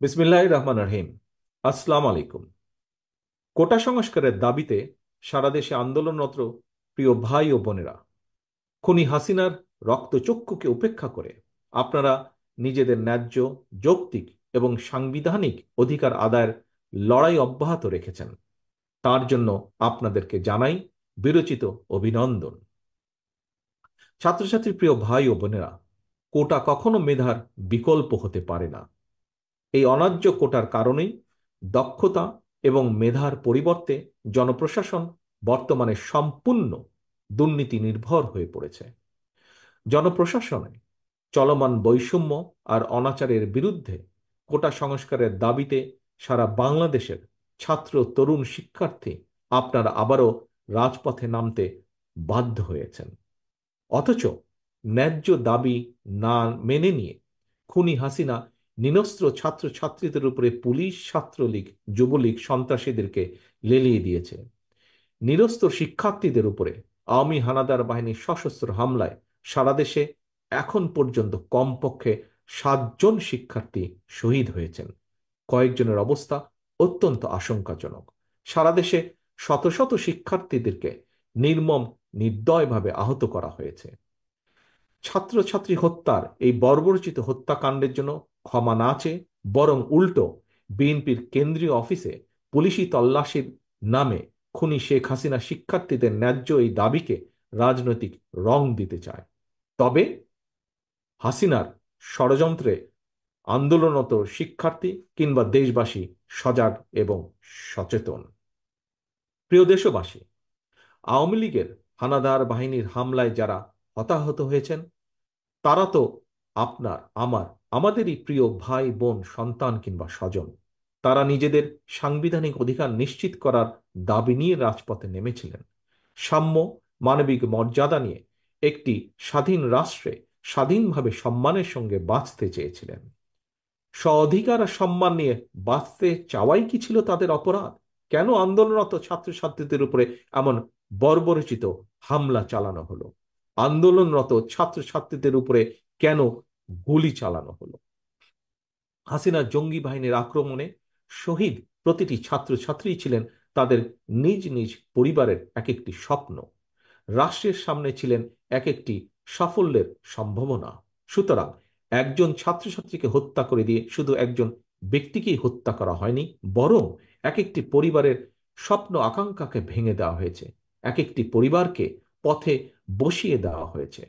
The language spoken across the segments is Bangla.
বিসমিল্লাহির রহমানির রহিম। আসসালামু আলাইকুম। কোটা সংস্কারের দাবিতে সারা দেশে আন্দোলনরত প্রিয় ভাই ও বোনেরা, খুনি হাসিনার রক্তচক্ষুকে উপেক্ষা করে আপনারা নিজেদের ন্যায্য, যৌক্তিক এবং সাংবিধানিক অধিকার আদায়ের লড়াই অব্যাহত রেখেছেন। তার জন্য আপনাদেরকে জানাই বিরচিত অভিনন্দন। ছাত্রছাত্রী প্রিয় ভাই ও বোনেরা, কোটা কখনো মেধার বিকল্প হতে পারে না। এই অন্যায্য কোটার কারণেই দক্ষতা এবং মেধার পরিবর্তে জনপ্রশাসন বর্তমানে সম্পূর্ণ দুর্নীতি নির্ভর হয়ে পড়েছে। জনপ্রশাসনে চলমান বৈষম্য আর অনাচারের বিরুদ্ধে কোটা সংস্কারের দাবিতে সারা বাংলাদেশের ছাত্র, তরুণ, শিক্ষার্থী আপনারা আবারও রাজপথে নামতে বাধ্য হয়েছেন। অথচ ন্যায্য দাবি না মেনে নিয়ে খুনি হাসিনা নিরস্ত্র ছাত্রছাত্রীদের উপরে পুলিশ, ছাত্রলীগ, যুবলীগ, সন্ত্রাসীদেরকে লেলিয়ে দিয়েছে। নিরস্ত্র শিক্ষার্থীদের উপরে আওয়ামী হানাদার বাহিনীর সশস্ত্র হামলায় সারা দেশে এখন পর্যন্ত কমপক্ষে 7 জন শিক্ষার্থী শহীদ হয়েছেন। কয়েকজনের অবস্থা অত্যন্ত আশঙ্কাজনক। সারা দেশে শত শত শিক্ষার্থীদেরকে নির্মম, নির্দয়ভাবে আহত করা হয়েছে। ছাত্রছাত্রী হত্যার এই বর্বরচিত হত্যাকাণ্ডের জন্য ক্ষমা না চেয়ে বরং উল্টো বিএনপির কেন্দ্রীয় অফিসে পুলিশি তল্লাশির নামে খুনি শেখ হাসিনা শিক্ষার্থীদের ন্যায্য এই দাবিকে রাজনৈতিক রং দিতে চায়। তবে হাসিনার ষড়যন্ত্রে আন্দোলনরত শিক্ষার্থী কিংবা দেশবাসী সজাগ এবং সচেতন। প্রিয় দেশবাসী, আওয়ামী লীগের হানাদার বাহিনীর হামলায় যারা হতাহত হয়েছেন তারা তো আপনার, আমাদেরই প্রিয় ভাই, বোন, সন্তান কিংবা স্বজন। তারা নিজেদের সাংবিধানিক অধিকার নিশ্চিত করার দাবি নিয়ে রাজপথে নেমেছিলেন। সাম্য, মানবিক মর্যাদা নিয়ে একটি স্বাধীন রাষ্ট্রে স্বাধীনভাবে সম্মানের সঙ্গে বাঁচতে চেয়েছিলেন। স্ব অধিকার আর সম্মান নিয়ে বাঁচতে চাওয়াই কি ছিল তাদের অপরাধ? কেন আন্দোলনরত ছাত্রছাত্রীদের উপরে এমন বর্বরচিত হামলা চালানো হলো? আন্দোলনরত ছাত্রছাত্রীদের উপরে কেন গুলি চালানো হলো? হাসিনা জঙ্গি বাহিনীর আক্রমণে শহীদ প্রতিটি ছাত্রছাত্রী ছিলেন তাদের নিজ নিজ পরিবারের এক একটি স্বপ্ন। রাষ্ট্রের সামনে ছিলেন এক একটি সাফল্যের সম্ভাবনা। সুতরাং একজন ছাত্রছাত্রীকে হত্যা করে দিয়ে শুধু একজন ব্যক্তিকেই হত্যা করা হয়নি, বরং এক একটি পরিবারের স্বপ্ন আকাঙ্ক্ষাকে ভেঙে দেওয়া হয়েছে। এক একটি পরিবারকে পথে বসিয়ে দেওয়া হয়েছে।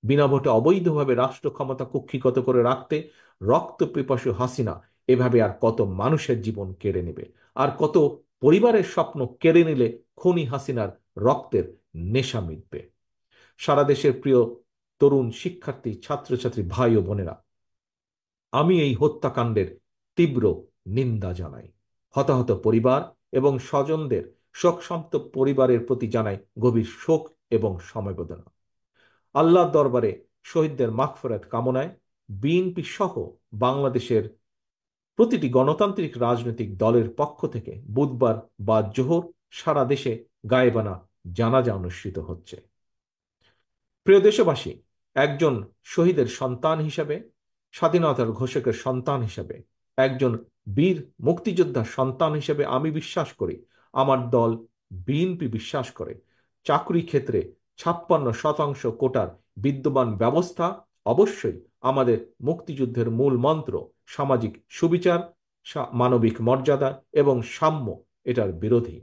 বিনা ভোটে অবৈধভাবে রাষ্ট্র ক্ষমতা কুক্ষিগত করে রাখতে রক্তপিপাসু হাসিনা এভাবে আর কত মানুষের জীবন কেড়ে নেবে, আর কত পরিবারের স্বপ্ন কেড়ে নিলে খুনি হাসিনার রক্তের নেশা মিটবে। সারা দেশের প্রিয় তরুণ, শিক্ষার্থী, ছাত্রছাত্রী ভাই ও বোনেরা, আমি এই হত্যাকাণ্ডের তীব্র নিন্দা জানাই। হতাহত পরিবার এবং স্বজনদের, শোকসন্তপ্ত পরিবারের প্রতি জানাই গভীর শোক এবং সমবেদনা। আল্লাহর দরবারে শহীদদের মাগফিরাত কামনায় বিএনপি সহ বাংলাদেশের প্রতিটি গণতান্ত্রিক রাজনৈতিক দলের পক্ষ থেকে বুধবার বা জোহর সারা দেশে গায়েবানা জানাজা অনুষ্ঠিত হচ্ছে। প্রিয় দেশবাসী, একজন শহীদের সন্তান হিসেবে, স্বাধীনতার ঘোষকের সন্তান হিসেবে, একজন বীর মুক্তিযোদ্ধার সন্তান হিসেবে আমি বিশ্বাস করি, আমার দল বিএনপি বিশ্বাস করে, চাকরি ক্ষেত্রে 56% কোটার বিদ্যমান ব্যবস্থা অবশ্যই আমাদের মুক্তিযুদ্ধের মূল মন্ত্র, সামাজিক সুবিচার, মানবিক মর্যাদা এবং সাম্য, এটার বিরোধী।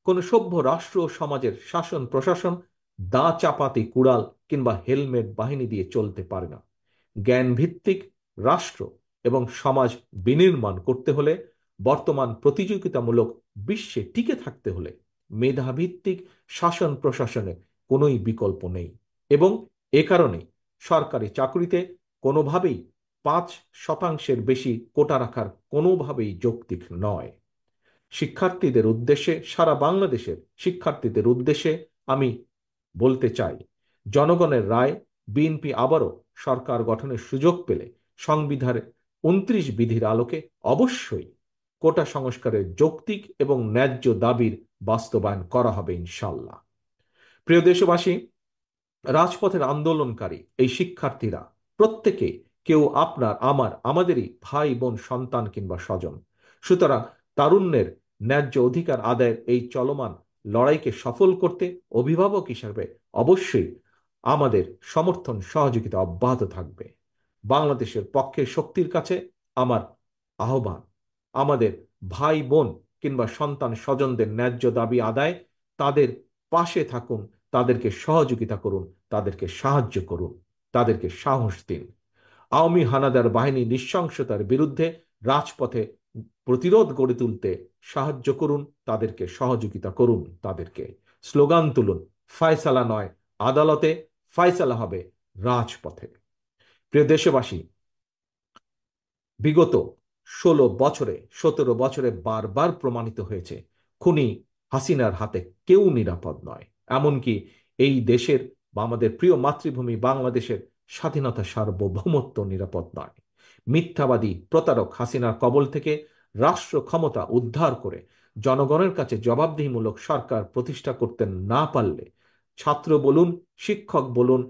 কোন সভ্য রাষ্ট্র ও সমাজের শাসন প্রশাসন দা চাপাতি, কুড়াল কিংবা হেলমেট বাহিনী দিয়ে চলতে পারে না। জ্ঞান ভিত্তিক রাষ্ট্র এবং সমাজ বিনির্মাণ করতে হলে, বর্তমান প্রতিযোগিতামূলক বিশ্বে টিকে থাকতে হলে মেধাভিত্তিক শাসন প্রশাসনের কোনোই বিকল্প নেই। এবং এ কারণে সরকারি চাকরিতে কোনোভাবেই 5% বেশি কোটা রাখার কোনোভাবেই যৌক্তিক নয়। শিক্ষার্থীদের উদ্দেশ্যে, সারা বাংলাদেশের শিক্ষার্থীদের উদ্দেশ্যে আমি বলতে চাই, জনগণের রায় বিএনপি আবারও সরকার গঠনের সুযোগ পেলে সংবিধানের 29 বিধির আলোকে অবশ্যই কোটা সংস্কারের যৌক্তিক এবং ন্যায্য দাবির বাস্তবায়ন করা হবে ইনশাল্লাহ। প্রিয় দেশবাসী, রাজপথের আন্দোলনকারী এই শিক্ষার্থীরা প্রত্যেকে কেউ আপনার, আমার, আমাদেরই ভাই বোন, সন্তান কিংবা স্বজন। সুতরাং তারুণ্যের ন্যায্য অধিকার আদায়ের এই চলমান লড়াইকে সফল করতে অভিভাবক হিসাবে অবশ্যই আমাদের সমর্থন সহযোগিতা অব্যাহত থাকবে। বাংলাদেশের পক্ষের শক্তির কাছে আমার আহ্বান, আমাদের ভাই বোন কিংবা সন্তান স্বজনদের ন্যায্য দাবি আদায়, তাদের পাশে থাকুন, তাদেরকে সহযোগিতা করুন, তাদেরকে সাহায্য করুন, তাদেরকে সাহস দিন। আওয়ামী হানাদার বাহিনী নৃশংসতার বিরুদ্ধে রাজপথে প্রতিরোধ গড়ে তুলতে সাহায্য করুন, তাদেরকে সহযোগিতা করুন, তাদেরকে স্লোগান তুলুন, ফায়সালা নয় আদালতে, ফায়সালা হবে রাজপথে। প্রিয় দেশবাসী, বিগত 16 বছরে, 17 বছরে বারবার প্রমাণিত হয়েছে খুনি হাসিনার হাতে কেউ নিরাপদ নয়। এমনকি এই দেশের বা আমাদের প্রিয় মাতৃভূমি বাংলাদেশের স্বাধীনতা, সার্বভৌমত্ব নিরাপদ নয়। মিথ্যাবাদী প্রতারক হাসিনার কবল থেকে রাষ্ট্র ক্ষমতা উদ্ধার করে জনগণের কাছে জবাবদিহিমূলক সরকার প্রতিষ্ঠা করতে না পারলে, ছাত্র বলুন, শিক্ষক বলুন,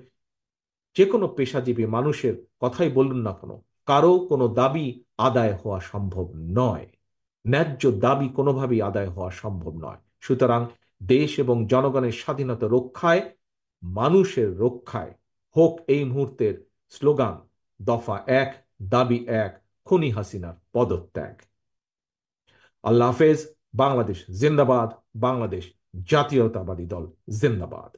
যে কোনো পেশাজীবী মানুষের কথাই বলুন না কেন, কারো কোনো দাবি আদায় হওয়া সম্ভব নয়। ন্যায্য দাবি কোনোভাবেই আদায় হওয়া সম্ভব নয়। সুতরাং দেশ এবং জনগণের স্বাধীনতা রক্ষায়, মানুষের রক্ষায় হোক এই মুহূর্তের স্লোগান, দফা 1, দাবি 1, খুনি হাসিনার পদত্যাগ। আল্লাহ হাফেজ। বাংলাদেশ জিন্দাবাদ। বাংলাদেশ জাতীয়তাবাদী দল জিন্দাবাদ।